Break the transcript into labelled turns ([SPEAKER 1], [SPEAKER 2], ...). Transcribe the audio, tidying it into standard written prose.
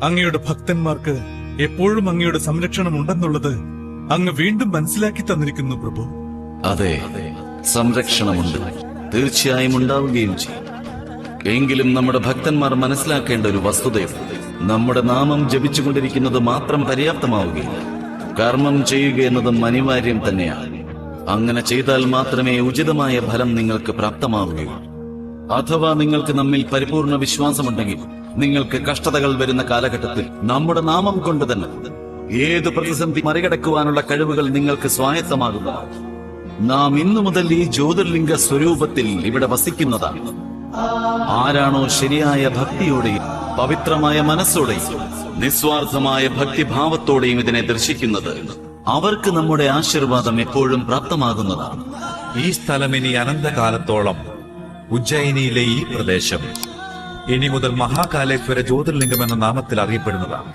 [SPEAKER 1] അങ്ങയുടെ ഭക്തന്മാർക്ക് എപ്പോഴും അങ്ങയുടെ സംരക്ഷണം ഉണ്ടെന്നുള്ളത് അങ്ങ് വീണ്ടും മനസ്സിലാക്കി തന്നിരിക്കുന്നു പ്രഭു.
[SPEAKER 2] അതെ, സംരക്ഷണമുണ്ട്, തീർച്ചയായും ഉണ്ടാവുകയും ചെയ്യും. എങ്കിലും നമ്മുടെ ഭക്തന്മാർ മനസ്സിലാക്കേണ്ട ഒരു വസ്തുതയുണ്ട്. നമ്മുടെ നാമം ജപിച്ചുകൊണ്ടിരിക്കുന്നത് മാത്രം പര്യാപ്തമാവുകയില്ല. കർമ്മം ചെയ്യുക എന്നതും അനിവാര്യം തന്നെയാണ്. അങ്ങനെ ചെയ്താൽ മാത്രമേ ഉചിതമായ ഫലം നിങ്ങൾക്ക് പ്രാപ്തമാവുകയുള്ളൂ. അഥവാ നിങ്ങൾക്ക് നമ്മിൽ പരിപൂർണ വിശ്വാസമുണ്ടെങ്കിൽ നിങ്ങൾക്ക് കഷ്ടതകൾ വരുന്ന കാലഘട്ടത്തിൽ നമ്മുടെ നാമം കൊണ്ട് തന്നെ ഏത് പ്രതിസന്ധി മറികടക്കുവാനുള്ള കഴിവുകൾ നിങ്ങൾക്ക് സ്വായത്തമാകുന്നതാണ്. നാം ഇന്നു മുതൽ ഈ ജ്യോതിർലിംഗ സ്വരൂപത്തിൽ ഇവിടെ വസിക്കുന്നതാണ്. ആരാണോ ശരിയായ ഭക്തിയോടെയും പവിത്രമായ മനസ്സോടെയും നിസ്വാർത്ഥമായ ഭക്തിഭാവത്തോടെയും ഇതിനെ ദർശിക്കുന്നത്, അവർക്ക് നമ്മുടെ ആശീർവാദം എപ്പോഴും പ്രാപ്തമാകുന്നതാണ്.
[SPEAKER 3] ഈ സ്ഥലം ഇനി അനന്തകാലത്തോളം, ഉജ്ജയിനിയിലെ ഈ പ്രദേശം ഇനി മുതൽ മഹാകാലേശ്വര ജ്യോതിർലിംഗം എന്ന നാമത്തിൽ അറിയപ്പെടുന്നതാണ്.